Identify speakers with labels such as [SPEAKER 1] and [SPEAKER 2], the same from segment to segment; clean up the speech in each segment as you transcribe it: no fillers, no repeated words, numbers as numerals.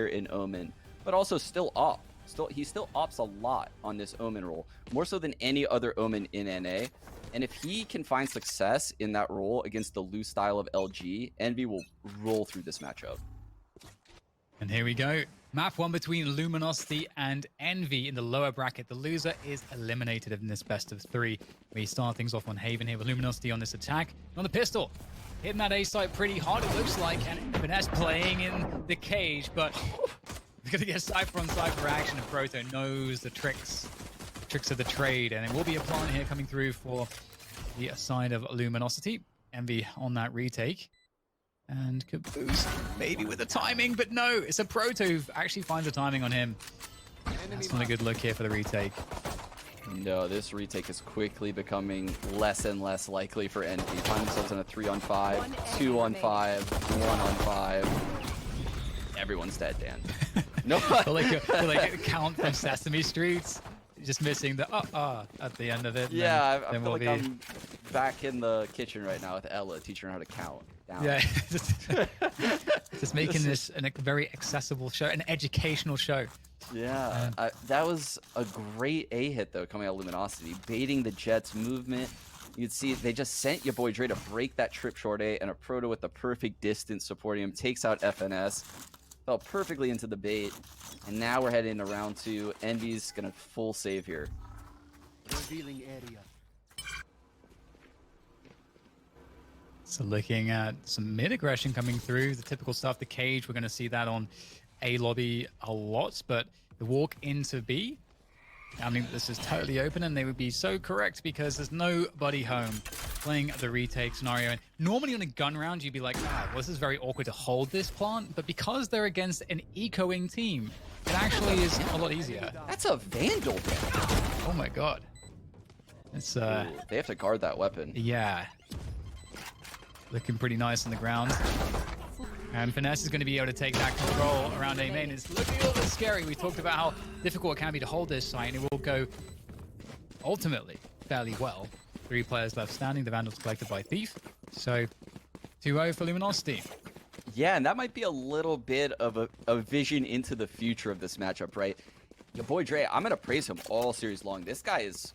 [SPEAKER 1] in Omen, but also still op. He still ops a lot on this Omen role, more so than any other Omen in NA. And if he can find success in that role against the loose style of LG, Envy will roll through this matchup.
[SPEAKER 2] And here we go. Map 1 between Luminosity and Envy in the lower bracket. The loser is eliminated in this best of 3. We start things off on Haven here with Luminosity on this attack. On the pistol, hitting that A site pretty hard, it looks like, and Finesse playing in the cage, but we're going to get Cypher on Cypher action, and Proto knows the tricks of the trade, and it will be a plant here coming through for the side of Luminosity. Envy on that retake. And Caboose, maybe with the timing, but no, it's a Proto who actually finds the timing on him. That's not a good look here for the retake.
[SPEAKER 1] No, this retake is quickly becoming less and less likely for Envy. Find themselves in a 3-on-5, 2-on-5, 1-on-5. Everyone's dead, Dan. No,
[SPEAKER 2] like a count from Sesame Street, just missing the at the end of it.
[SPEAKER 1] Yeah, I feel like I'm back in the kitchen right now with Ella, teaching her how to count down.
[SPEAKER 2] Yeah, just making this a very accessible show, an educational show.
[SPEAKER 1] Yeah, that was a great A hit though, coming out of Luminosity, baiting the Jets' movement. You'd see they just sent your boy Dre to break that trip short A, and a Proto with the perfect distance supporting him takes out FNS. Fell perfectly into the bait, and now we're heading into round 2. Envy's gonna full save here.
[SPEAKER 3] Revealing area.
[SPEAKER 2] So looking at some mid aggression coming through, the typical stuff, the cage, we're going to see that on A lobby a lot, but the walk into B, I mean, this is totally open, and they would be so correct because there's nobody home playing the retake scenario. And normally on a gun round, you'd be like, well, this is very awkward to hold this plant, but because they're against an ecoing team, it actually is a lot easier.
[SPEAKER 1] That's a Vandal.
[SPEAKER 2] Oh my god. It's
[SPEAKER 1] Ooh, they have to guard that weapon.
[SPEAKER 2] Yeah. Looking pretty nice on the ground. And Finesse is going to be able to take that control around A main. It's looking a little bit scary. We talked about how difficult it can be to hold this site, and it will go ultimately fairly well. 3 players left standing. The Vandals collected by Thief. So 2-0 for Luminosity.
[SPEAKER 1] Yeah, and that might be a little bit of a vision into the future of this matchup, right? Your boy Dre, I'm going to praise him all series long. This guy is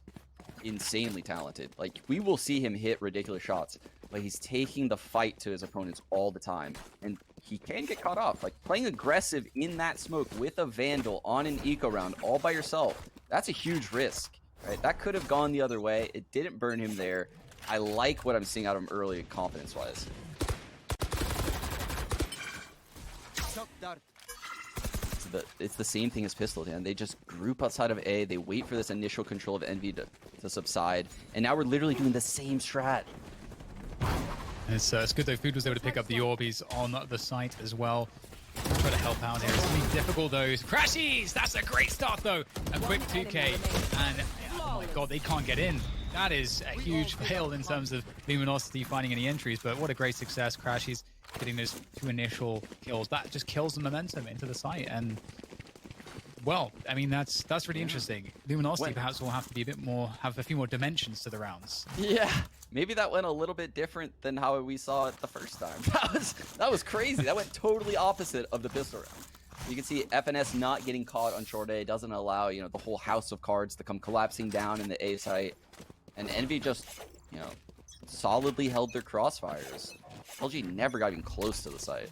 [SPEAKER 1] insanely talented. Like, we will see him hit ridiculous shots, but he's taking the fight to his opponents all the time, and he can get caught off. Like, playing aggressive in that smoke with a Vandal on an eco round all by yourself, that's a huge risk, right? That could have gone the other way. It didn't burn him there. I like what I'm seeing out of him early, confidence-wise. It's the same thing as Pistol, Dan. They just group outside of A. They wait for this initial control of Envy to subside. And now we're literally doing the same strat.
[SPEAKER 2] It's good though. Food was able to pick up the Orbeez on the site as well. Try to help out here. It's going to be difficult though. Crashies! That's a great start though. A quick 2K. And oh my god, they can't get in. That is a huge fail in terms of Luminosity finding any entries. But what a great success. Crashies getting those 2 initial kills. That just kills the momentum into the site. And well, I mean, that's really interesting. Luminosity perhaps will have to be have a few more dimensions to the rounds.
[SPEAKER 1] Yeah, maybe that went a little bit different than how we saw it the first time. That was crazy. That went totally opposite of the pistol round. You can see FNS not getting caught on short A doesn't allow, you know, the whole house of cards to come collapsing down in the A site. And Envy just, you know, solidly held their crossfires. LG never got even close to the site.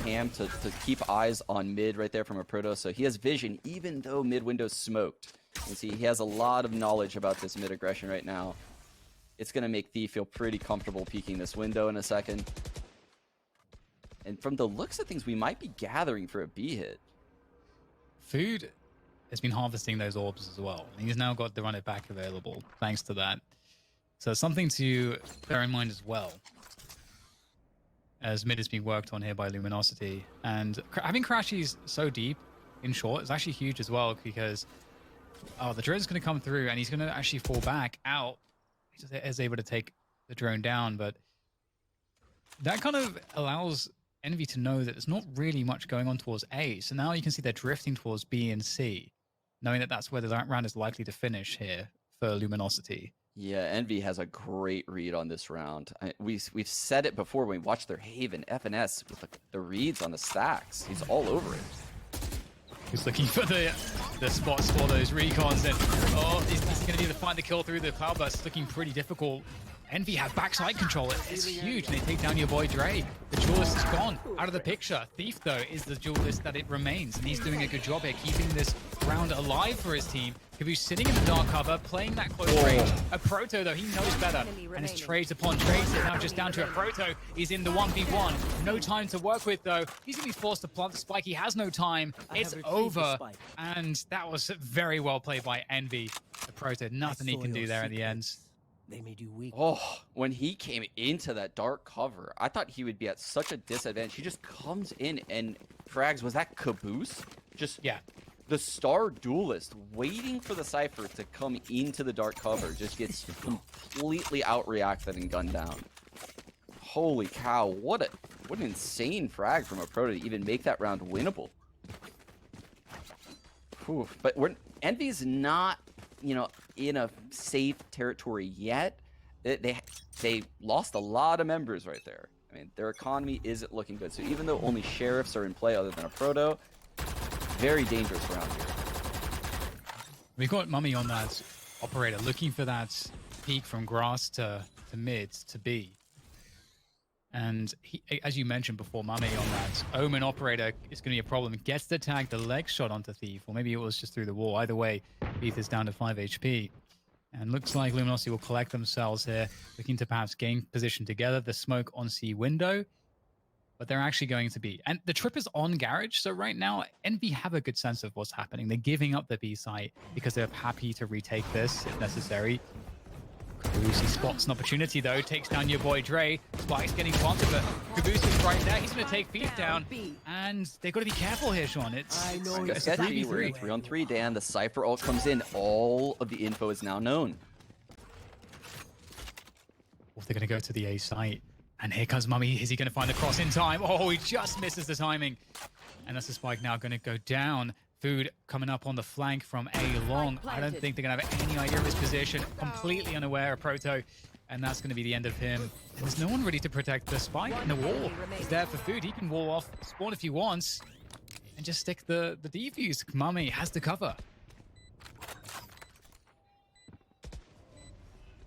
[SPEAKER 1] Cam to keep eyes on mid right there from a Proto, so he has vision even though mid window's smoked. You can see he has a lot of knowledge about this mid aggression right now. It's going to make Thief feel pretty comfortable peeking this window in a second. And from the looks of things, we might be gathering for a B hit.
[SPEAKER 2] Food has been harvesting those orbs as well. And he's now got the run it back available thanks to that. So something to bear in mind as well, as mid is being worked on here by Luminosity. And having Crashies so deep in short is actually huge as well, because the drone's going to come through and he's going to actually fall back out. He is able to take the drone down, but that kind of allows Envy to know that there's not really much going on towards A. So now you can see they're drifting towards B and C, knowing that that's where the round is likely to finish here for Luminosity.
[SPEAKER 1] Yeah, Envy has a great read on this round. We've said it before when we watched their Haven FNS with the reads on the stacks. He's all over it.
[SPEAKER 2] He's looking for the spots for those recons, and oh, he's going to be able to find the kill through the cloud burst. It's looking pretty difficult. Envy have backside control. It's huge, and they take down your boy Dre. The duelist is gone out of the picture. Thief, though, is the duelist that it remains, and he's doing a good job here, keeping this round alive for his team. Caboose sitting in the dark cover, playing that close range. A Proto, though, he knows better. And it's trades upon trades. It's now just down to a Proto. He's in the 1v1. No time to work with, though. He's going to be forced to plant the spike. He has no time. It's over. And that was very well played by Envy. The Proto, nothing he can do there in the end.
[SPEAKER 3] They made you weak.
[SPEAKER 1] Oh, when he came into that dark cover, I thought he would be at such a disadvantage. He just comes in and frags. Was that Caboose? Just
[SPEAKER 2] Yeah.
[SPEAKER 1] The star duelist waiting for the Cypher to come into the dark cover just gets completely outreacted and gunned down. Holy cow, what an insane frag from a Proto to even make that round winnable. Whew. But Envy's not, you know, in a safe territory yet. They lost a lot of members right there. I mean, their economy isn't looking good. So even though only sheriffs are in play other than a Proto, very dangerous round here.
[SPEAKER 2] We've got Mummy on that operator, looking for that peak from grass to mid to B. And he, as you mentioned before, Mummy on that Omen operator is going to be a problem. Gets the tag, the leg shot onto Thief, or maybe it was just through the wall. Either way, Thief is down to 5 HP. And looks like Luminosity will collect themselves here, looking to perhaps gain position together. The smoke on C window. But they're actually going to be. And the trip is on Garage, so right now, Envy have a good sense of what's happening. They're giving up the B site because they're happy to retake this if necessary. Caboose spots an opportunity, though. Takes down your boy Dre. Spike's getting planted, but Caboose is right there. He's going to take Thief down. And they've got to be careful here, Sean. It's a 3v3.
[SPEAKER 1] We're in 3-on-3, Dan. The Cypher ult comes in. All of the info is now known.
[SPEAKER 2] Or they're going to go to the A site. And here comes Mummy. Is he going to find the cross in time? Oh, he just misses the timing. And that's the spike now going to go down. Food coming up on the flank from A long. I don't think they're going to have any idea of his position. Completely unaware of Proto. And that's going to be the end of him. And there's no one ready to protect the spike. And the wall is there for Food. He can wall off, spawn if he wants, and just stick the defuse. Mummy has the cover.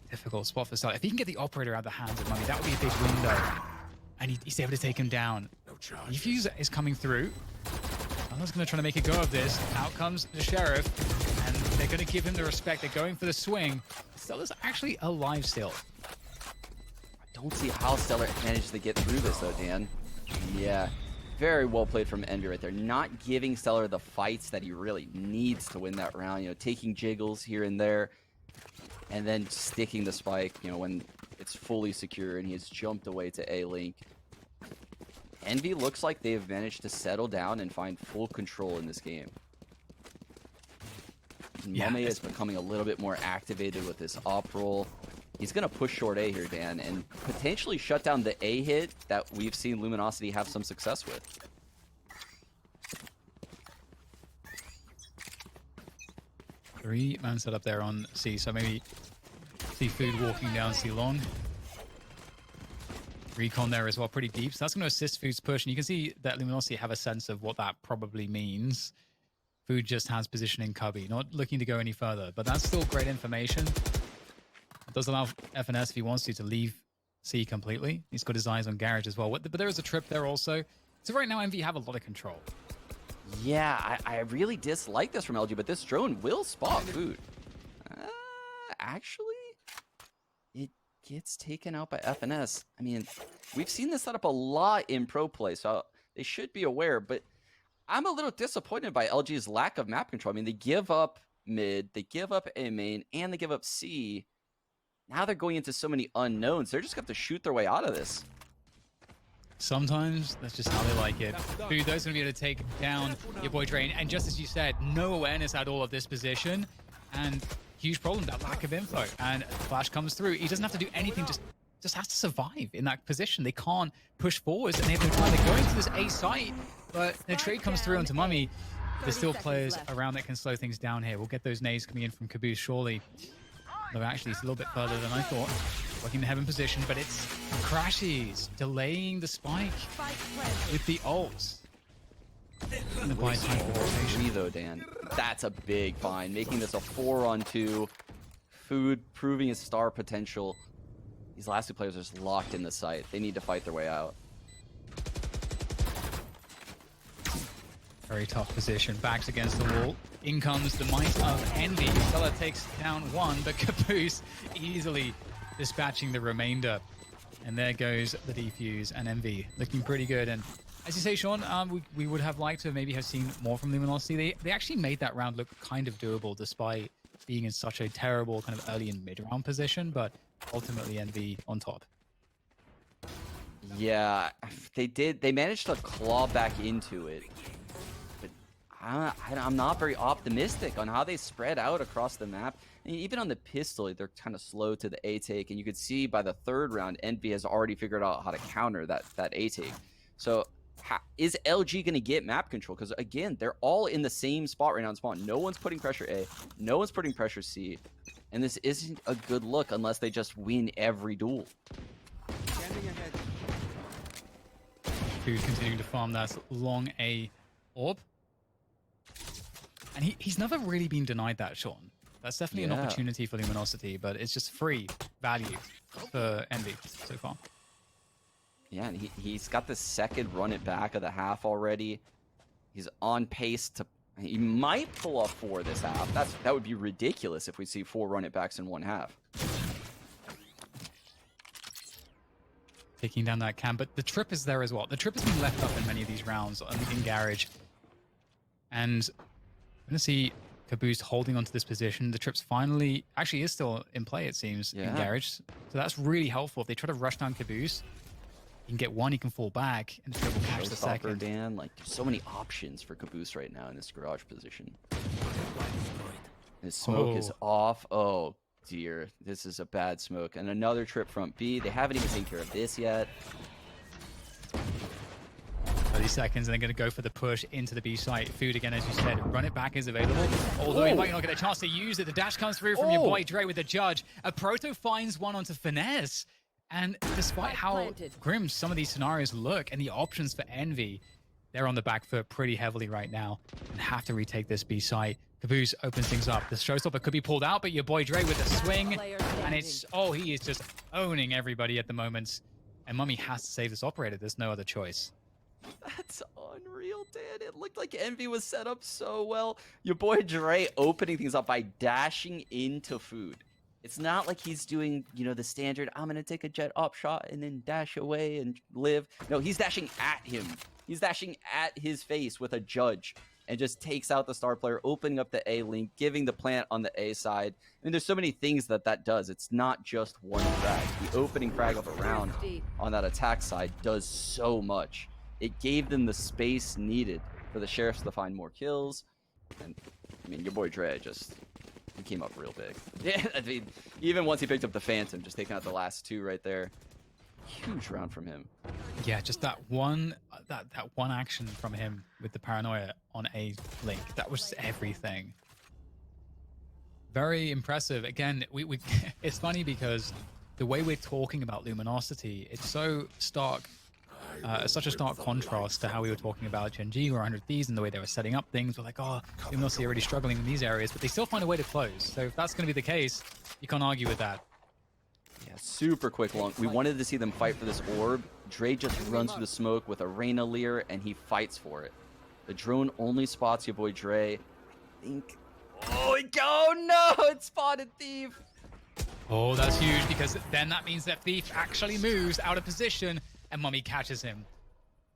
[SPEAKER 2] Difficult spot for start. If he can get the operator out of the hands of Mummy, that would be a big window. And he's able to take him down. Defuse is coming through. Allah's going to try to make a go of this. Out comes the Sheriff. And they're going to give him the respect. They're going for the swing. Stella's actually alive still.
[SPEAKER 1] I don't see how Stellar managed to get through this, though, Dan. Yeah. Very well played from Envy right there. Not giving Stellar the fights that he really needs to win that round. You know, taking jiggles here and there. And then sticking the spike, you know, when it's fully secure and he has jumped away to A-Link. Envy looks like they've managed to settle down and find full control in this game.
[SPEAKER 2] Yeah,
[SPEAKER 1] Mame is becoming a little bit more activated with this op roll. He's going to push short A here, Dan, and potentially shut down the A hit that we've seen Luminosity have some success with.
[SPEAKER 2] Three-man set up there on C, so maybe see Food walking down C long. Recon there as well, pretty deep. So that's going to assist Food's push, and you can see that Luminosity have a sense of what that probably means. Food just has position in cubby, not looking to go any further, but that's still great information. It does allow FNS, if he wants to leave C completely. He's got his eyes on Garage as well, but there is a trip there also. So right now, Envy have a lot of control.
[SPEAKER 1] Yeah, I really dislike this from LG, but this drone will spot Food. Actually, it gets taken out by FNS. I mean, we've seen this set up a lot in pro play, so they should be aware, but I'm a little disappointed by LG's lack of map control. I mean, they give up mid, they give up A main, and they give up C. Now they're going into so many unknowns. They're just going to have to shoot their way out of this.
[SPEAKER 2] Sometimes that's just how they like it. Food, those going to be able to take down your boy Drain. And just as you said, no awareness at all of this position. And huge problem, that lack of info. And Flash comes through. He doesn't have to do anything, just has to survive in that position. They can't push forwards, and they have no time. They're going to this A site, but the trade comes through onto Mummy. There's still players around that can slow things down here. We'll get those nades coming in from Caboose, surely. Though actually it's a little bit further than I thought. Working the heaven position, but it's crashes, delaying the spike with the ult. And the buy time for rotation.
[SPEAKER 1] Three though, Dan. That's a big find. Making this a 4-on-2. Food proving his star potential. These last two players are just locked in the site. They need to fight their way out.
[SPEAKER 2] Very tough position. Backs against the wall. In comes the might of Envy. Stella takes down one, but Caboose easily dispatching the remainder. And there goes the defuse, and Envy looking pretty good. And as you say, Sean, we would have liked to maybe have seen more from Luminosity. They actually made that round look kind of doable despite being in such a terrible kind of early and mid-round position, but ultimately Envy on top.
[SPEAKER 1] Yeah, they did. They managed to claw back into it. But I'm not very optimistic on how they spread out across the map. And even on the pistol, they're kind of slow to the A take. And you could see by the third round, Envy has already figured out how to counter that A take. So is LG going to get map control? Because again, they're all in the same spot right now in spawn. No one's putting pressure A. No one's putting pressure C. And this isn't a good look unless they just win every duel.
[SPEAKER 3] Standing ahead.
[SPEAKER 2] Food continuing to farm that long A orb. And he's never really been denied that, Sean. That's definitely an opportunity for Luminosity, but it's just free value for Envy so far.
[SPEAKER 1] Yeah, and he's got the second run it back of the half already. He's on pace to... He might pull off 4 this half. That would be ridiculous if we see 4 run it backs in one half.
[SPEAKER 2] Taking down that camp, but the trip is there as well. The trip has been left up in many of these rounds in Garage. And I'm going to see Caboose holding onto this position. The trip's finally... Actually is still in play, it seems, in Garage. So that's really helpful. If they try to rush down Caboose, he can get one, he can fall back, and the trip will catch the second.
[SPEAKER 1] Dan, like, there's so many options for Caboose right now in this garage position. His smoke is off. Oh, dear. This is a bad smoke. And another trip from B. They haven't even taken care of this yet.
[SPEAKER 2] 30 seconds, and they're going to go for the push into the B site. Food again, as you said. Run it back is available, although he might not get a chance to use it. The dash comes through from your boy Dre with the judge. A Proto finds one onto Finesse. And despite how grim some of these scenarios look and the options for Envy, they're on the back foot pretty heavily right now and have to retake this B site. Caboose opens things up. The showstopper could be pulled out, but your boy Dre with the swing. And it's, he is just owning everybody at the moment. And Mummy has to save this operator. There's no other choice.
[SPEAKER 1] That's unreal, Dan. It looked like Envy was set up so well. Your boy Dre opening things up by dashing into Food. It's not like he's doing, the standard, I'm going to take a jet up shot and then dash away and live. No, he's dashing at him. He's dashing at his face with a judge and just takes out the star player, opening up the A link, giving the plant on the A side. I mean, there's so many things that does. It's not just one frag. The opening frag of a round on that attack side does so much. It gave them the space needed for the Sheriffs to find more kills. And, I mean, your boy Dre he came up real big. Yeah, I mean, even once he picked up the Phantom, just taking out the last 2 right there. Huge round from him.
[SPEAKER 2] Yeah, just that one action from him with the paranoia on A link. That was everything. Very impressive. Again, we it's funny because the way we're talking about Luminosity, it's so stark. Such a stark contrast to how we were talking about Gen G or 100 Thieves and the way they were setting up things. We're like, Luminosity are already struggling in these areas, but they still find a way to close. So if that's going to be the case, you can't argue with that.
[SPEAKER 1] Yeah, super quick long. We wanted to see them fight for this orb. Dre just runs through the smoke with a Reyna Lear, and he fights for it. The drone only spots your boy Dre. I think... Oh no! It spotted Thief!
[SPEAKER 2] Oh, that's huge, because then that means that Thief actually moves out of position, and Mummy catches him.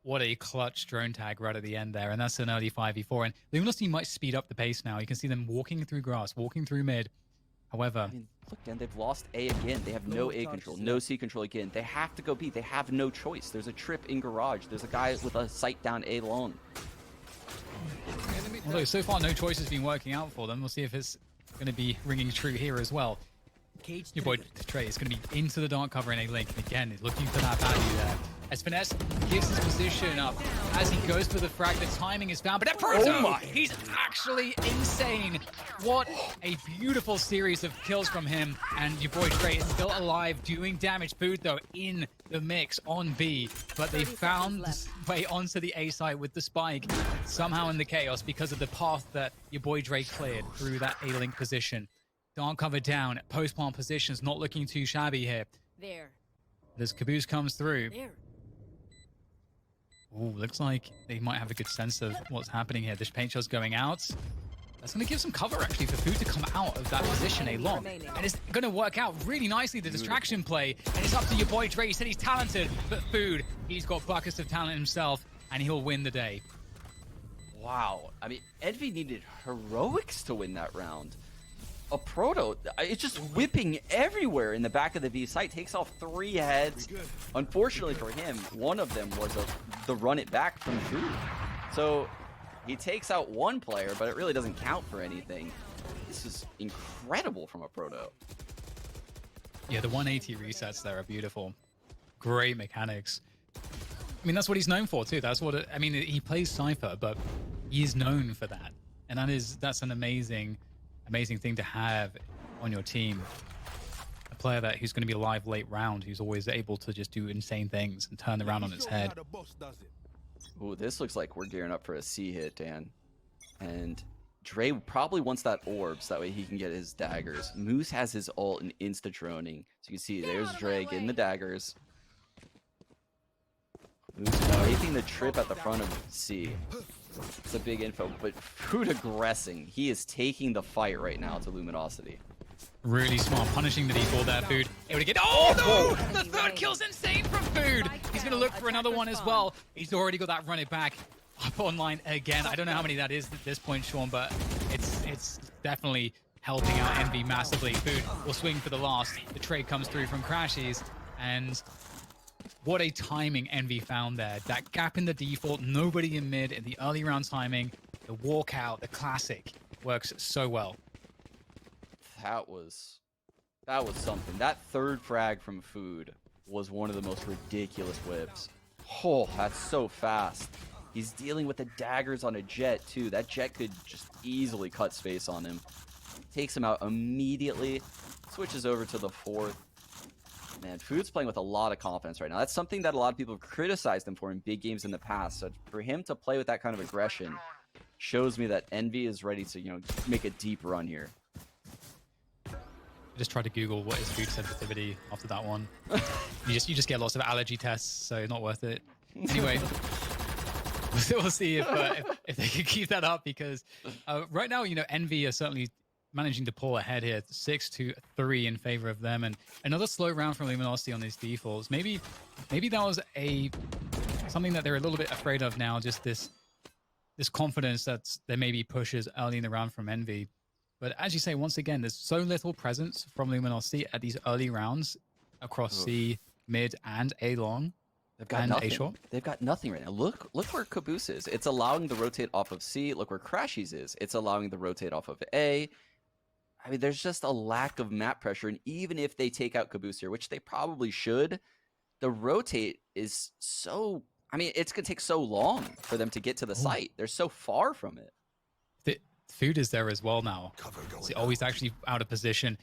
[SPEAKER 2] What a clutch drone tag right at the end there, and that's an early 5v4. And Luminosity might speed up the pace now. You can see them walking through grass, walking through mid. However...
[SPEAKER 1] I mean, look, Dan, they've lost A again. They have no A control, no C control again. They have to go B. They have no choice. There's a trip in garage. There's a guy with a sight down A long.
[SPEAKER 2] Although so far no choice has been working out for them. We'll see if it's going to be ringing true here as well.
[SPEAKER 3] Cage
[SPEAKER 2] Your boy
[SPEAKER 3] triggered.
[SPEAKER 2] Trey is going to be into the dark cover in A-Link. Again, he's looking for that value there. As Finesse gives his position up, as he goes for the frag, the timing is found. But that Proto,
[SPEAKER 1] Oh my.
[SPEAKER 2] he's actually insane. What a beautiful series of kills from him. And your boy Trey is still alive, doing damage. Food, though, in the mix on B. But they
[SPEAKER 4] 30
[SPEAKER 2] found
[SPEAKER 4] seconds
[SPEAKER 2] the way onto the A side with the spike, somehow in the chaos because of the path that your boy Dre cleared through that A-Link position. Dark cover down, post-plant positions, not looking too shabby here.
[SPEAKER 4] There.
[SPEAKER 2] As Caboose comes through.
[SPEAKER 4] There.
[SPEAKER 2] Ooh, looks like they might have a good sense of what's happening here. This paint shot's going out. That's going to give some cover, actually, for Food to come out of that position a long. And it's going to work out really nicely, the distraction play. And it's up to your boy Dre. He said he's talented, but Food, he's got buckets of talent himself, and he'll win the day.
[SPEAKER 1] Wow. I mean, ENVY needed heroics to win that round. A Proto, it's just whipping everywhere in the back of the V site. Takes off 3 heads. Unfortunately for him, one of them was the run it back from Food. So he takes out one player, but it really doesn't count for anything. This is incredible from a Proto.
[SPEAKER 2] Yeah, the 180 resets there are beautiful. Great mechanics. I mean, that's what he's known for, too. That's what I mean, he plays Cypher, but he's known for that. And that's an amazing thing to have on your team. A player who's going to be alive late round, who's always able to just do insane things and turn the round on its head.
[SPEAKER 1] Ooh, this looks like we're gearing up for a C hit, Dan. And Dre probably wants that orb, so that way he can get his daggers. Moose has his ult and insta-droning. So you can see there's Dre getting the daggers. Moose making the trip at the front of C. It's a big info, but Food aggressing. He is taking the fight right now to Luminosity.
[SPEAKER 2] Really smart, punishing the default there, Food. Able to get. Oh no! The third kill's insane from Food. He's gonna look for another one as well. He's already got that run it back up online again. I don't know how many that is at this point, Sean, but it's definitely helping out ENVY massively. Food will swing for the last. The trade comes through from Crashies, and what a timing ENVY found there. That gap in the default, nobody in mid, in the early round timing, the walkout, the classic, works so well.
[SPEAKER 1] That was something. That third frag from Food was one of the most ridiculous whips. Oh, that's so fast. He's dealing with the daggers on a Jet, too. That Jet could just easily cut space on him. Takes him out immediately. Switches over to the fourth. Man, Food's playing with a lot of confidence right now. That's something that a lot of people have criticized him for in big games in the past. So for him to play with that kind of aggression shows me that ENVY is ready to, make a deep run here.
[SPEAKER 2] I just tried to Google what is food sensitivity after that one. You just get lots of allergy tests, so not worth it. Anyway, we'll see if they can keep that up, because right now, ENVY are certainly managing to pull ahead here, 6-3 in favor of them, and another slow round from Luminosity on these defaults. Maybe that was something that they're a little bit afraid of now, just this confidence that there may be pushes early in the round from ENVY. But as you say, once again, there's so little presence from Luminosity at these early rounds across C, mid, and A long.
[SPEAKER 1] They've got nothing. They've got nothing right now. Look where Caboose is. It's allowing the rotate off of C. Look where Crashies is. It's allowing the rotate off of A. I mean, there's just a lack of map pressure. And even if they take out Caboose here, which they probably should, the rotate is so... I mean, it's going to take so long for them to get to the site. They're so far from it.
[SPEAKER 2] The food is there as well now. So, he's actually out of position.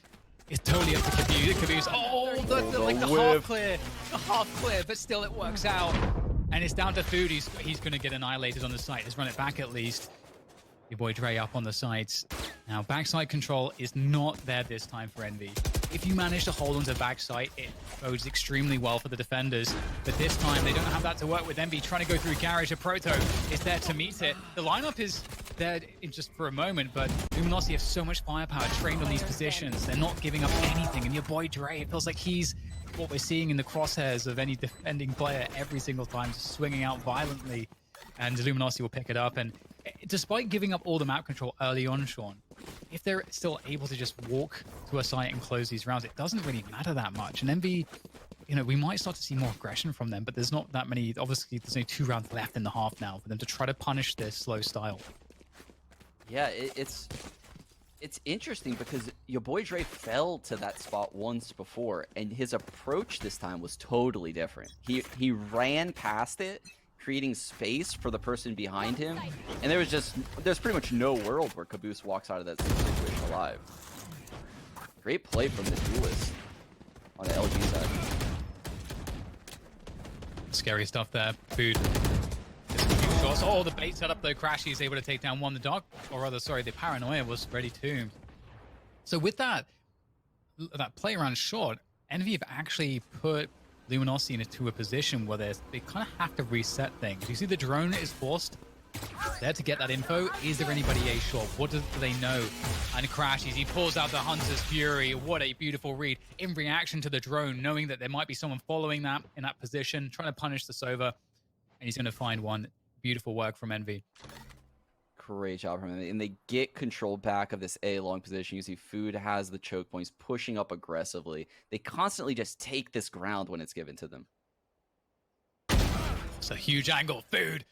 [SPEAKER 2] It's totally up to Caboose. Oh, the half clear, but still it works out. And it's down to Food. He's going to get annihilated on the site. Let's run it back at least. Your boy Dre up on the sides. Now, backside control is not there this time for ENVY. If you manage to hold onto backside, it bodes extremely well for the defenders. But this time, they don't have that to work with. ENVY trying to go through Garage. A Proto is there to meet it. The lineup is there just for a moment, but Luminosity have so much firepower trained on these positions. They're not giving up anything. And your boy Dre, it feels like he's what we're seeing in the crosshairs of any defending player every single time, just swinging out violently. And Luminosity will pick it up. And despite giving up all the map control early on, Sean, if they're still able to just walk to a site and close these rounds, it doesn't really matter that much. And ENVY, we might start to see more aggression from them, but there's not that many. Obviously, there's only 2 rounds left in the half now for them to try to punish this slow style.
[SPEAKER 1] Yeah, it's It's interesting because your boy Dre fell to that spot once before, and his approach this time was totally different. He ran past it, creating space for the person behind him, and there's pretty much no world where Caboose walks out of that situation alive. Great play from the duelist on the LG side.
[SPEAKER 2] Scary stuff there. Food. Shots. Oh, the bait setup though. Crashy is able to take down one. The dog, or rather, sorry, the paranoia was ready too. So with that play around short, ENVY have actually put Luminosity into a position where they kind of have to reset things. You see the drone is forced there to get that info. Is there anybody A short? What do they know? And Crashies, he pulls out the Hunter's Fury. What a beautiful read in reaction to the drone, knowing that there might be someone following that in that position, trying to punish the Sova, and he's going to find one. Beautiful work from ENVY.
[SPEAKER 1] Great job from him. And they get control back of this A long position. You see Food has the choke points, pushing up aggressively. They constantly just take this ground when it's given to them.
[SPEAKER 2] It's a huge angle. Food.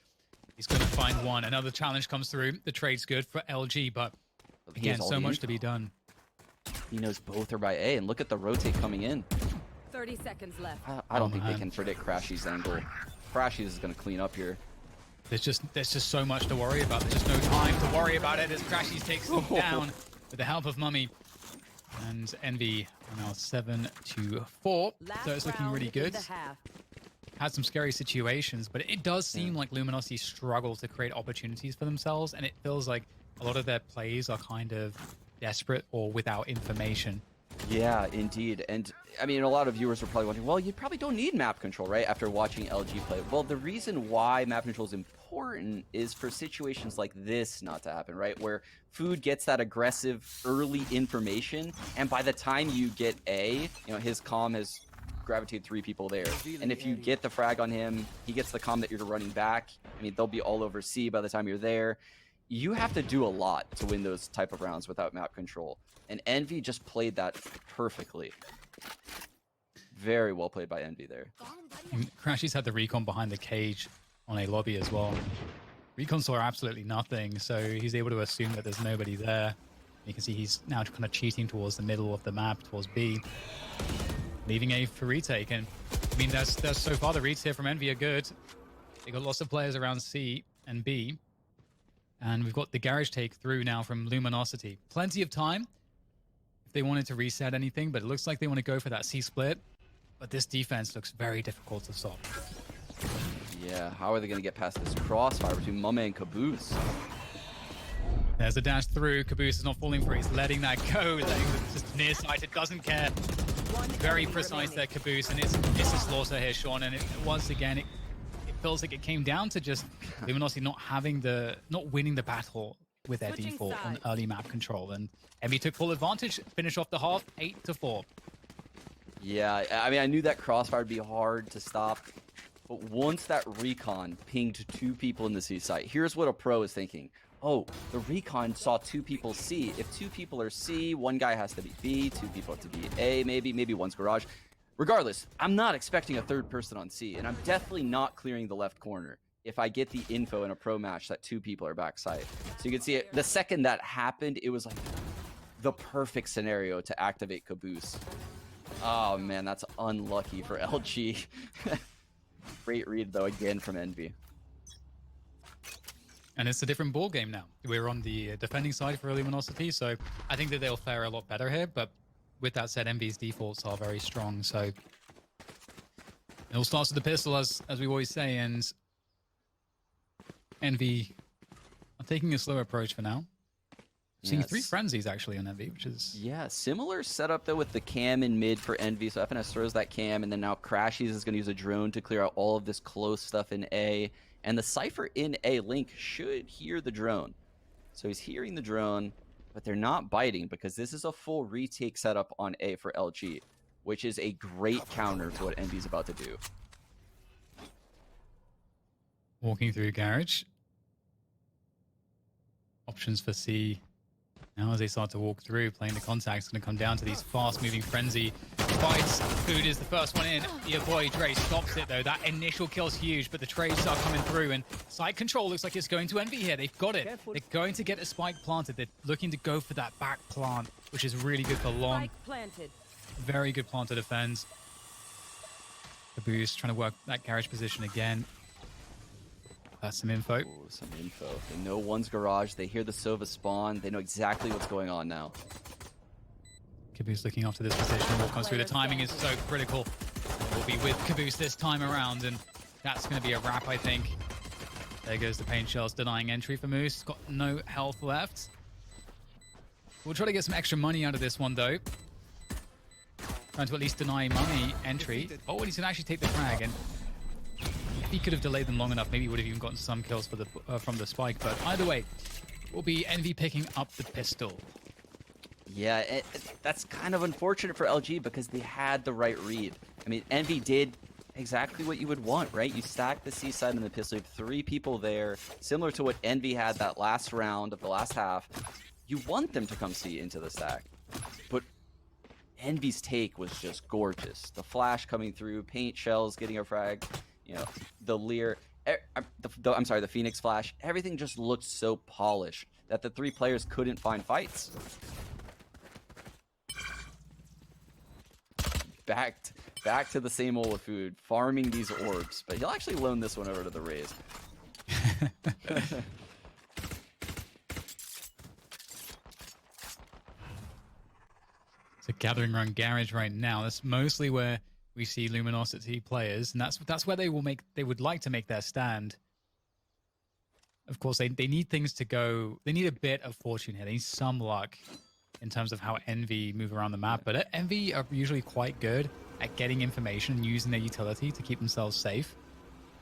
[SPEAKER 2] He's going to find one. Another challenge comes through. The trade's good for LG, but again, so much to be done.
[SPEAKER 1] He knows both are by A, and look at the rotate coming in.
[SPEAKER 4] 30 seconds left.
[SPEAKER 1] I don't think they can predict Crashy's angle. Crashy's is going to clean up here.
[SPEAKER 2] There's just so much to worry about. There's just no time to worry about it as Crashies takes them down with the help of Mummy. And ENVY are now 7-4. So it's looking really good. Had some scary situations, but it does seem like Luminosity struggle to create opportunities for themselves, and it feels like a lot of their plays are kind of desperate or without information.
[SPEAKER 1] Yeah, indeed. And I mean, a lot of viewers are probably wondering, well, you probably don't need map control, right? After watching LG play. Well, the reason why map control is important is for situations like this not to happen, right? Where Food gets that aggressive early information, and by the time you get A, you know, his comm has gravitated 3 people there. And if you get the frag on him, he gets the comm that you're running back. I mean, they'll be all over C by the time you're there. You have to do a lot to win those type of rounds without map control. And ENVY just played that perfectly. Very well played by ENVY there.
[SPEAKER 2] Crashy's had the recon behind the cage on a lobby as well. Recon saw absolutely nothing, so he's able to assume that there's nobody there. You can see he's now kind of cheating towards the middle of the map, towards B. Leaving A for retake. And I mean, that's so far the reads here from ENVY are good. They got lots of players around C and B. And we've got the garage take through now from Luminosity. Plenty of time if they wanted to reset anything, but it looks like they want to go for that C split. But this defense looks very difficult to stop.
[SPEAKER 1] Yeah, how are they going to get past this crossfire between Mummy and Caboose?
[SPEAKER 2] There's a dash through. Caboose is not falling for it. He's letting that go. Letting it just nearsighted. Doesn't care. Very precise there, Caboose. And it's a slaughter here, Sean. And once again, it feels like it came down to just Luminosity not winning the battle with their default on early map control. And ENVY took full advantage, finish off the half 8-4.
[SPEAKER 1] Yeah, I mean, I knew that crossfire would be hard to stop. But once that recon pinged 2 people in the C site, here's what a pro is thinking. Oh, the recon saw 2 people C. If 2 people are C, 1 guy has to be B, 2 people have to be A, maybe one's garage. Regardless, I'm not expecting a 3rd person on C, and I'm definitely not clearing the left corner if I get the info in a pro match that 2 people are backside. So you can see it, the second that happened, it was like the perfect scenario to activate Caboose. Oh man, that's unlucky for LG. Great read though again from ENVY.
[SPEAKER 2] And it's a different ball game now. We're on the defending side for Luminosity, so I think that they'll fare a lot better here. But with that said, ENVY's defaults are very strong, so it all starts with the pistol, as we always say, and ENVY are taking a slow approach for now. Seeing
[SPEAKER 1] Yes.
[SPEAKER 2] 3 frenzies actually on ENVY, which is
[SPEAKER 1] Yeah, similar setup though with the cam in mid for ENVY. So FNS throws that cam, and then now Crashies is going to use a drone to clear out all of this close stuff in A. And the Cypher in A Link should hear the drone. So he's hearing the drone, but they're not biting because this is a full retake setup on A for LG, which is a great counter to what ENVY's about to do.
[SPEAKER 2] walking through garage. Options for C. Now as they start to walk through, playing the contact's going to come down to these fast-moving frenzy fights. Food is the first one in. Your boy Dre stops it though. That initial kill's huge, but the trades are coming through, and side control looks like it's going to Envy here. They've got it.
[SPEAKER 3] Careful.
[SPEAKER 2] They're going to get a spike planted. They're looking to go for that back plant, which is really good for long.
[SPEAKER 4] Spike planted.
[SPEAKER 2] Very good plant to defend. The boost trying to work that garage position again. That's some info.
[SPEAKER 1] Ooh, some info. They know one's garage. They hear the Sova spawn. They know exactly what's going on now.
[SPEAKER 2] Caboose looking after this position. What comes through, the timing is so critical. We'll be with Caboose this time around, and that's going to be a wrap, I think. There goes the paint shells denying entry for Moose. Got no health left. We'll try to get some extra money out of this one, though. Trying to at least deny money entry. Oh, and he's going to actually take the frag, and if he could have delayed them long enough, maybe he would have even gotten some kills for the from the spike. But either way, will be Envy picking up the pistol.
[SPEAKER 1] Yeah, that's kind of unfortunate for LG because they had the right read. I mean, Envy did exactly what you would want, right? You stack the C side and the pistol. You have 3 people there, similar to what Envy had that last round of the last half. You want them to come C into the stack. But Envy's take was just gorgeous. The flash coming through, paint shells getting a frag, you know, the Lear, I'm sorry, the Phoenix flash. Everything just looked so polished that the 3 players couldn't find fights. Back to the same old food, farming these orbs, but he'll actually loan this one over to the Rays.
[SPEAKER 2] It's a gathering around garage right now. That's mostly where we see Luminosity players, and that's where they would like to make their stand. Of course, they need things to go. They need a bit of fortune here. They need some luck in terms of how Envy move around the map. But Envy are usually quite good at getting information and using their utility to keep themselves safe.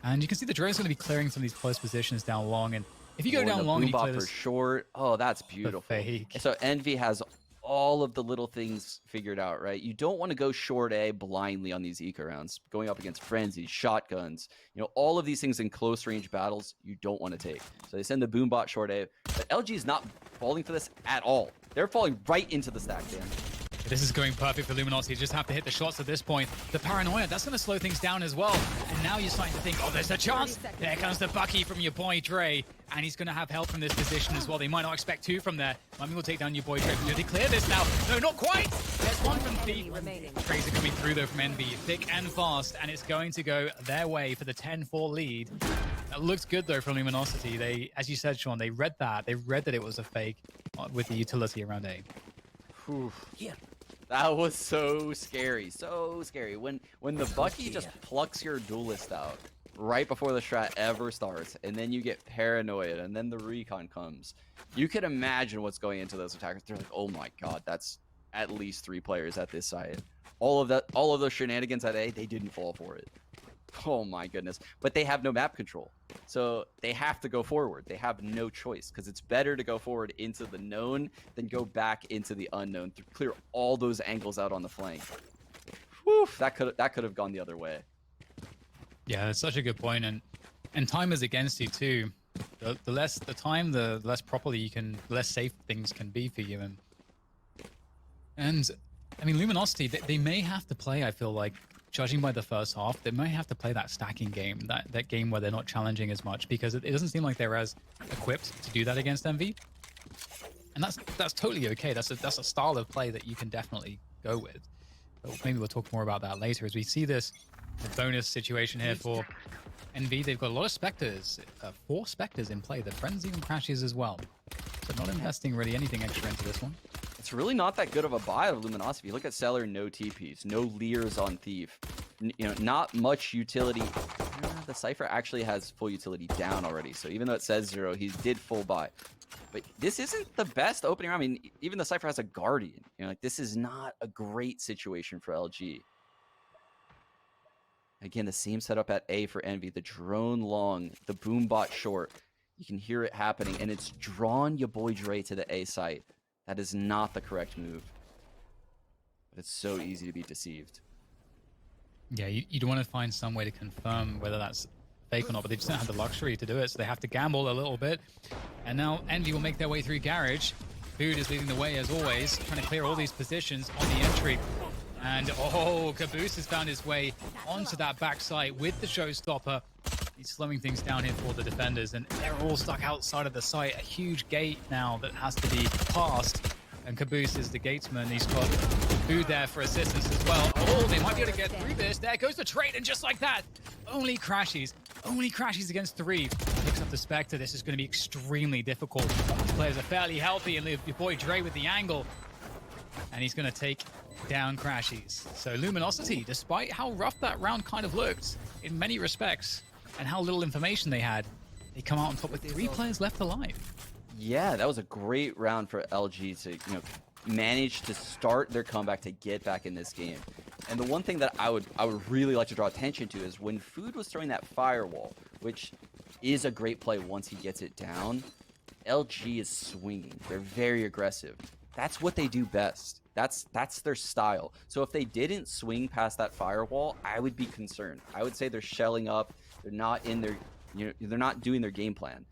[SPEAKER 2] And you can see the drone's going to be clearing some of these close positions down long. And if you go down long, and you play
[SPEAKER 1] for
[SPEAKER 2] this
[SPEAKER 1] short. Oh, that's beautiful.
[SPEAKER 2] fake.
[SPEAKER 1] So Envy has all of the little things figured out, right? You don't want to go short A blindly on these eco rounds, going up against frenzies, shotguns, you know, all of these things in close range battles you don't want to take. So they send the boombot short A, but LG is not falling for this at all. They're falling right into the stack, Dan.
[SPEAKER 2] This is going perfect for Luminosity. You just have to hit the shots at this point. The paranoia, that's going to slow things down as well. And now you're starting to think, oh, there's a chance. There comes the Bucky from your boy Dre. And he's going to have help from this position as well. They might not expect 2 from there. Mummy will take down your boy Dre. Did he clear this now? No, not quite. There's 1 from Thief. Trays are coming through, though, from Envy. Thick and fast. And it's going to go their way for the 10-4 lead. That looks good, though, from Luminosity. They, as you said, Sean, they read that. They read that it was a fake with the utility around A.
[SPEAKER 1] Whew. Yeah. That was so scary, so scary. When the Bucky just plucks your duelist out right before the strat ever starts, and then you get paranoid, and then the recon comes. You can imagine what's going into those attackers. They're like, oh my god, that's at least 3 players at this side. All of those shenanigans at A, they didn't fall for it. Oh my goodness. But they have no map control. So they have to go forward. They have no choice because it's better to go forward into the known than go back into the unknown to clear all those angles out on the flank. Whew, that could have gone the other way.
[SPEAKER 2] Yeah, that's such a good point. And time is against you too. The less the time, the less properly you can, the less safe things can be for you. And I mean, Luminosity, they may have to play, I feel like, judging by the first half, they might have to play that stacking game, that game where they're not challenging as much, because it doesn't seem like they're as equipped to do that against Envy. And that's totally okay. That's a style of play that you can definitely go with. But maybe we'll talk more about that later as we see this bonus situation here for Envy. They've got a lot of Spectres, 4 Spectres in play. The Frenzy even crashes as well. So not investing really anything extra into this one.
[SPEAKER 1] It's really not that good of a buy of Luminosity. You look at Cellar, no TPs, no Lears on Thief. You know, not much utility. The Cypher actually has full utility down already, so even though it says 0, he did full buy. But this isn't the best opening round. I mean, even the Cypher has a Guardian. You know, like, this is not a great situation for LG. Again, the same setup at A for Envy. The drone long, the boombot short. You can hear it happening, and it's drawn your boy Dre to the A site. That is not the correct move. But it's so easy to be deceived.
[SPEAKER 2] Yeah, you'd want to find some way to confirm whether that's fake or not, but they just don't have the luxury to do it, so they have to gamble a little bit. And now Envy will make their way through Garage. Food is leading the way as always, trying to clear all these positions on the entry. And oh, Caboose has found his way onto that backside with the showstopper. He's slowing things down here for the defenders, and they're all stuck outside of the site. A huge gate now that has to be passed. And Caboose is the gatesman. He's got Food there for assistance as well. Oh, they might be able to get through this. There goes the trade, and just like that, only crashes against 3. Picks up the Spectre. This is going to be extremely difficult. These players are fairly healthy, and your boy Dre with the angle. And he's going to take down Crashies. So Luminosity, despite how rough that round kind of looked in many respects, and how little information they had, they come out on top with 3 players left alive.
[SPEAKER 1] Yeah, that was a great round for LG to, manage to start their comeback to get back in this game. And the one thing that I would really like to draw attention to is when Food was throwing that firewall, which is a great play once he gets it down, LG is swinging. They're very aggressive. That's what they do best. That's their style. So if they didn't swing past that firewall, I would be concerned. I would say they're shelling up. They're not in their, they're not doing their game plan.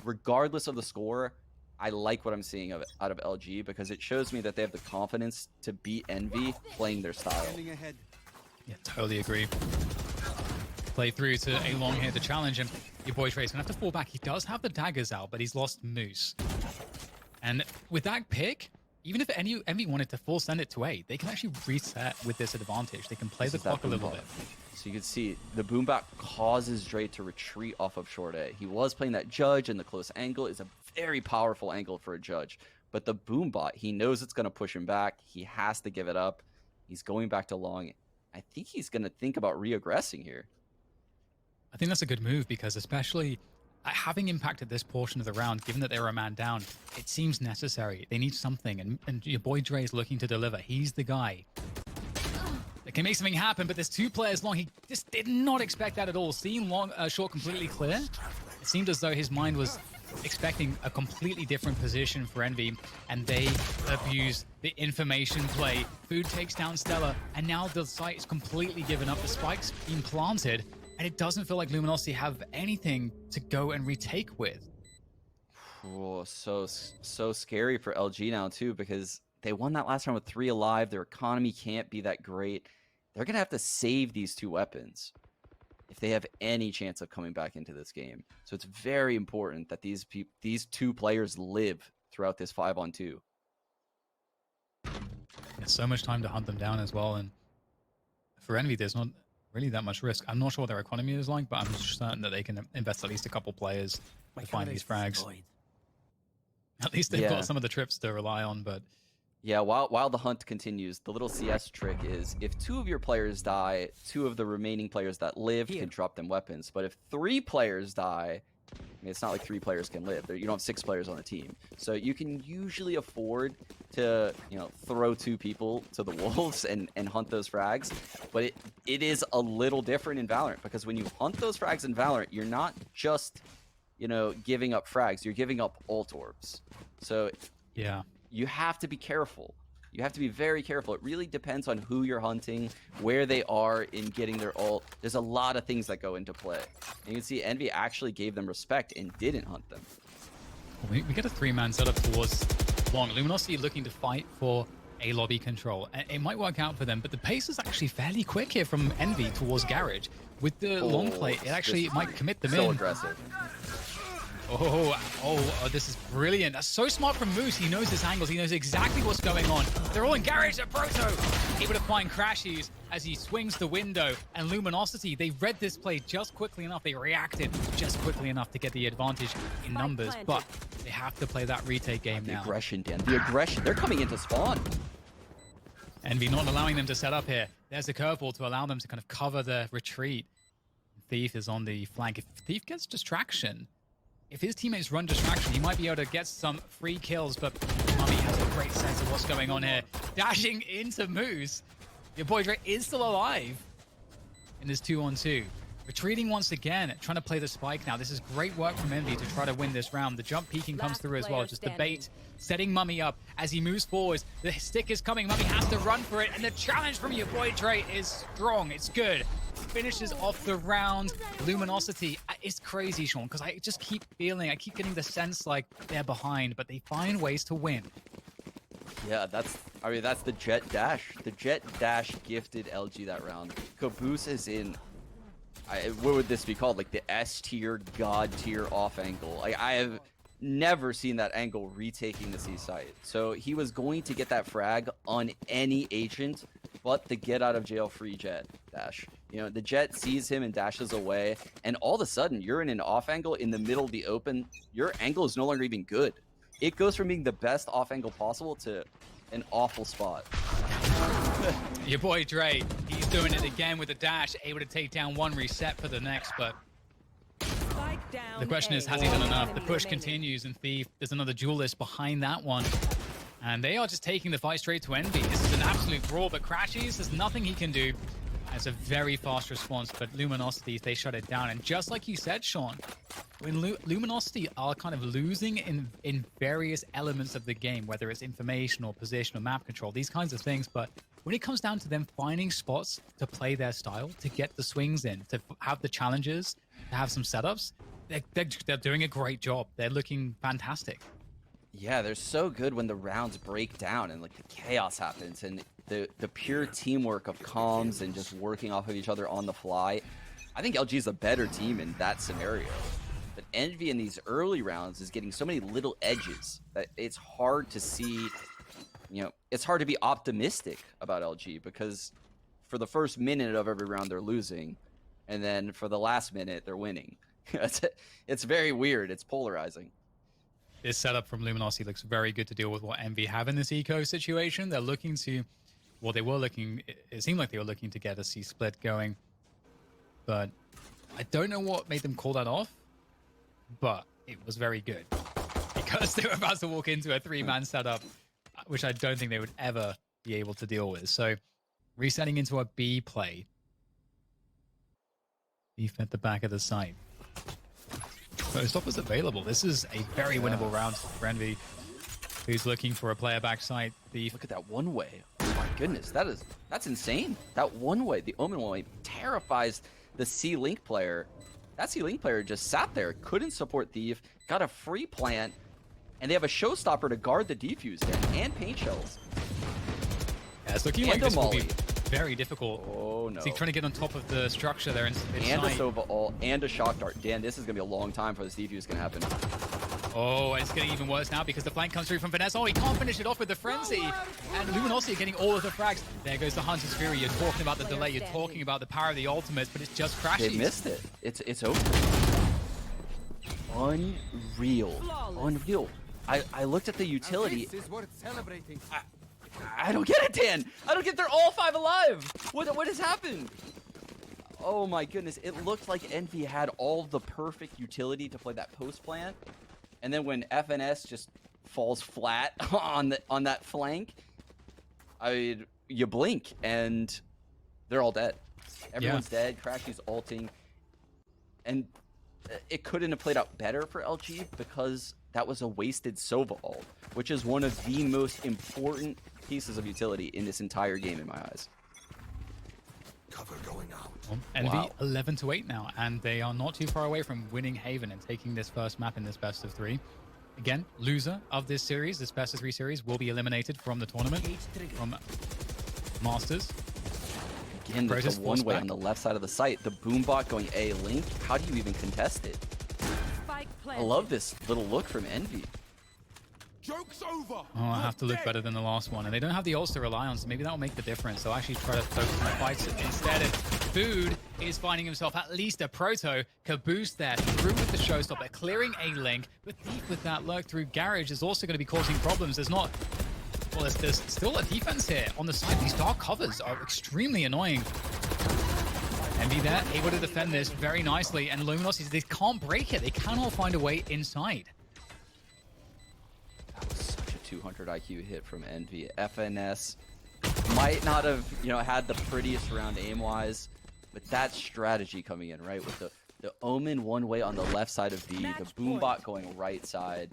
[SPEAKER 1] Regardless of the score, I like what I'm seeing out of LG because it shows me that they have the confidence to beat Envy playing their style.
[SPEAKER 3] Standing ahead.
[SPEAKER 2] Yeah, totally agree. Play through to a long here to challenge him. Your boy Trey's gonna have to fall back. He does have the daggers out, but he's lost Moose. And with that pick, even if Envy wanted to full send it to A, they can actually reset with this advantage. They can play the clock a little bit.
[SPEAKER 1] So you can see the boombot causes Dre to retreat off of short A. He was playing that judge, and the close angle is a very powerful angle for a judge. But the boombot, he knows it's going to push him back. He has to give it up. He's going back to long. I think he's going to think about re-aggressing here.
[SPEAKER 2] I think that's a good move because especially having impacted this portion of the round, given that they were a man down, it seems necessary. They need something, and your boy Dre is looking to deliver. He's the guy. They can make something happen, but there's 2 players long. He just did not expect that at all. Seeing short completely clear, it seemed as though his mind was expecting a completely different position for Envy, and they abuse the information play. Food takes down Stella, and now the site is completely given up. The spike's been planted, and it doesn't feel like Luminosity have anything to go and retake with.
[SPEAKER 1] Oh, so scary for LG now too, because they won that last round with 3 alive. Their economy can't be that great. They're going to have to save these 2 weapons if they have any chance of coming back into this game. So it's very important that these 2 players live throughout this 5-on-2.
[SPEAKER 2] There's so much time to hunt them down as well, and for Envy, there's not really that much risk. I'm not sure what their economy is like, but I'm certain that they can invest at least a couple players to find these frags. At least they've got some of the trips to rely on, but...
[SPEAKER 1] Yeah, while the hunt continues, the little CS trick is if 2 of your players die, 2 of the remaining players that live can drop them weapons. But if 3 players die, I mean, it's not like 3 players can live. You don't have 6 players on a team. So you can usually afford to, throw 2 people to the wolves and hunt those frags. But it is a little different in Valorant because when you hunt those frags in Valorant, you're not just, giving up frags. You're giving up ult orbs. So
[SPEAKER 2] yeah.
[SPEAKER 1] You have to be careful. You have to be very careful. It really depends on who you're hunting, where they are in getting their ult. There's a lot of things that go into play. And you can see Envy actually gave them respect and didn't hunt them.
[SPEAKER 2] We get a 3-man setup towards long. Luminosity looking to fight for a lobby control. It might work out for them, but the pace is actually fairly quick here from Envy towards Garage. With the long play, it actually might commit them in.
[SPEAKER 1] So aggressive.
[SPEAKER 2] Oh, this is brilliant. That's so smart from Moose. He knows his angles. He knows exactly what's going on. They're all in Garage at Proto. Able to find Crashies as he swings the window. And Luminosity, they read this play just quickly enough. They reacted just quickly enough to get the advantage in numbers. But they have to play that retake game now.
[SPEAKER 1] The aggression, Dan. The aggression. They're coming into spawn.
[SPEAKER 2] Envy not allowing them to set up here. There's a curveball to allow them to kind of cover the retreat. Thief is on the flank. If Thief gets distraction, if his teammates run distraction, he might be able to get some free kills, but Mummy has a great sense of what's going on here. Dashing into Moose. Your boy Dre is still alive in this 2-on-2. Retreating once again, trying to play the spike now. This is great work from Envy to try to win this round. The jump peeking comes through as well. Just the bait, setting Mummy up as he moves forward. The stick is coming. Mummy has to run for it, and the challenge from your boy Dre is strong. It's good. finishes off the round. Luminosity, it's crazy, Sean, because I just keep feeling, I keep getting the sense like they're behind, but they find ways to win.
[SPEAKER 1] Yeah, that's the Jet Dash. The Jet Dash gifted LG that round. Caboose is in, what would this be called? Like the S tier, God tier off angle. Like I have never seen that angle retaking the C site. So he was going to get that frag on any agent, but the get out of jail free Jet Dash. You know, the Jet sees him and dashes away, and all of a sudden you're in an off angle in the middle of the open. Your angle is no longer even good. It goes from being the best off angle possible to an awful spot.
[SPEAKER 2] Your boy Dre, he's doing it again with a dash, able to take down one, reset for the next, but the question is, has he done enough? The push continues, and Thief, there's another duelist behind that one. And they are just taking the fight straight to Envy. This is an absolute brawl, but Crashies, there's nothing he can do. It's a very fast response, but Luminosity, they shut it down. And just like you said, Sean, when Luminosity are kind of losing in various elements of the game, whether it's information or position or map control, these kinds of things, but when it comes down to them finding spots to play their style, to get the swings in, to have the challenges, to have some setups, they're doing a great job. They're looking fantastic.
[SPEAKER 1] Yeah, they're so good when the rounds break down and like the chaos happens and the pure teamwork of comms and just working off of each other on the fly. I think LG is a better team in that scenario. But Envy in these early rounds is getting so many little edges that it's hard to see, you know, it's hard to be optimistic about LG because for the first minute of every round they're losing, and then for the last minute they're winning. It's very weird. It's polarizing.
[SPEAKER 2] This setup from Luminosity looks very good to deal with what Envy have in this eco situation. They're looking to, well, they were looking, it seemed like they were looking to get a C split going, but I don't know what made them call that off, but it was very good because they were about to walk into a 3-man setup, which I don't think they would ever be able to deal with. So resetting into a B play. Beef at the back of the site. Stoppers available. This is a very winnable round for Envy, who's looking for a player backside. Thief.
[SPEAKER 1] Look at that one way. Oh my goodness, that's insane. That one way, the Omen one way, terrifies the C-Link player. That C-Link player just sat there, couldn't support Thief, got a free plant, and they have a showstopper to guard the defuse and paint shells.
[SPEAKER 2] Yeah, it's looking like this will be very difficult.
[SPEAKER 1] Oh no.
[SPEAKER 2] He's trying to get on top of the structure there. And
[SPEAKER 1] a Sova ult and a shock dart. Dan, this is going to be a long time for this defuse going to happen.
[SPEAKER 2] Oh, it's getting even worse now because the flank comes through from Finesse. Oh, he can't finish it off with the Frenzy. And Luminosity getting all of the frags. There goes the Hunter's Fury. You're talking about the delay. You're talking about the power of the ultimate, but it's just crashing.
[SPEAKER 1] They missed it. It's over. Unreal. Unreal. I looked at the utility.
[SPEAKER 3] This is worth celebrating.
[SPEAKER 1] I don't get it, Dan. I don't get they're all 5 alive. What has happened? Oh my goodness. It looked like Envy had all the perfect utility to play that post plant. And then when FNS just falls flat on that flank, I mean, you blink and they're all dead. Everyone's dead. Crashy's ulting. And it couldn't have played out better for LG because that was a wasted Sova ult, which is one of the most important pieces of utility in this entire game in my eyes.
[SPEAKER 3] Cover going out.
[SPEAKER 2] Envy
[SPEAKER 1] Wow.
[SPEAKER 2] 11-8 now, and they are not too far away from winning Haven and taking this first map in this best of 3. Again, loser of this series, this best of 3 series, will be eliminated from the tournament, from Masters.
[SPEAKER 1] Again, there's a one way on the left side of the site. The boombot going A link. How do you even contest it? I love this little look from Envy.
[SPEAKER 3] Joke's over.
[SPEAKER 2] Oh, I have to look better than the last one. And they don't have the ults to rely on, so maybe that will make the difference. They'll actually try to focus on the fights instead. And Food is finding himself at least a proto. Caboose there, through with the showstopper, clearing a link. But Thief with that lurk through Garage is also going to be causing problems. There's not... Well, there's still a defense here on the side. These dark covers are extremely annoying. Envy there, able to defend this very nicely. And Luminosity, they can't break it. They cannot find a way inside.
[SPEAKER 1] That was such a 200 IQ hit from Envy. FNS might not have, had the prettiest round aim-wise, but that strategy coming in, right? With the Omen one way on the left side of B, the Boombot going right side.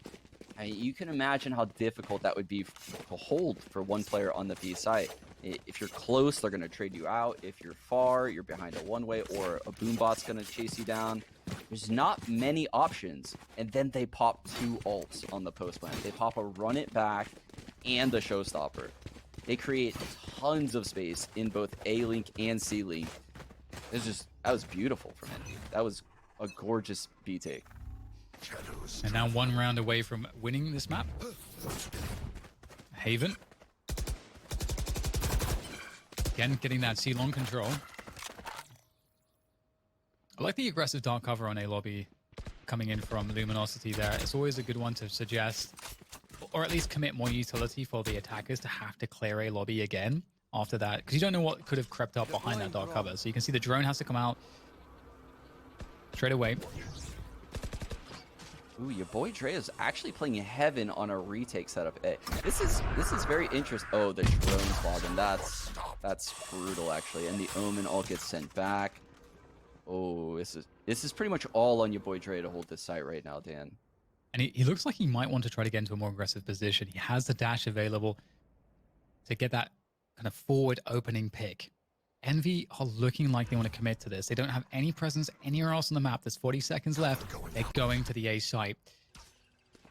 [SPEAKER 1] You can imagine how difficult that would be to hold for one player on the B site. If you're close, they're going to trade you out. If you're far, you're behind a one-way, or a boombot's going to chase you down. There's not many options. And then they pop 2 ults on the post plant. They pop a run it back and a showstopper. They create tons of space in both A link and C link. That was beautiful from ENVY. That was a gorgeous B take.
[SPEAKER 2] And now 1 round away from winning this map. Haven. Again, getting that C-long control. I like the aggressive dark cover on A lobby coming in from Luminosity there. It's always a good one to suggest, or at least commit more utility for the attackers to have to clear A lobby again after that, because you don't know what could have crept up behind that dark cover. So you can see the drone has to come out straight away.
[SPEAKER 1] Ooh, your boy Dre is actually playing Heaven on a retake setup. This is very interesting. Oh, the drone's logging. That's brutal actually. And the Omen all gets sent back. Oh, this is pretty much all on your boy Dre to hold this site right now, Dan.
[SPEAKER 2] And he looks like he might want to try to get into a more aggressive position. He has the dash available to get that kind of forward opening pick. ENVY are looking like they want to commit to this. They don't have any presence anywhere else on the map. There's 40 seconds left. They're going to the A site.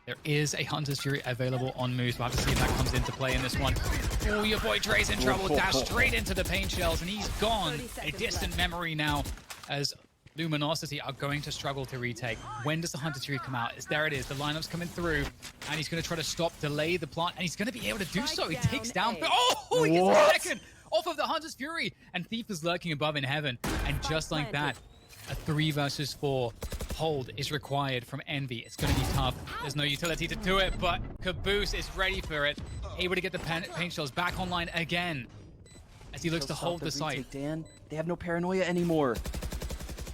[SPEAKER 2] There is a Hunter's Fury available on Moose. We'll have to see if that comes into play in this one. Oh, your boy Dre's in trouble. Dash straight into the paint shells, and he's gone. A distant memory now, as Luminosity are going to struggle to retake. When does the Hunter's Fury come out? There it is. The lineup's coming through, and he's going to try to stop, delay the plant, and he's going to be able to do so. He takes down... Oh, he gets a second off of the Hunter's Fury, and Thief is lurking above in Heaven. And just like that, a 3 versus 4 hold is required from ENVY. It's going to be tough. There's no utility to do it, but Caboose is ready for it. Able to get the paint shells back online again as he looks to hold the site.
[SPEAKER 1] Dan, they have no paranoia anymore.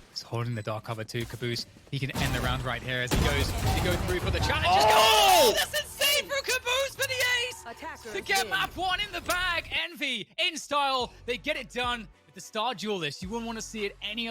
[SPEAKER 2] He's holding the dark cover too, Caboose. He can end the round right here as he goes to go through for the challenge.
[SPEAKER 1] Oh!
[SPEAKER 2] That's insane from Caboose for the ace!
[SPEAKER 4] Attackers
[SPEAKER 2] To get
[SPEAKER 4] win.
[SPEAKER 2] map 1 in the bag. ENVY in style. They get it done with the Star Duelist. You wouldn't want to see it any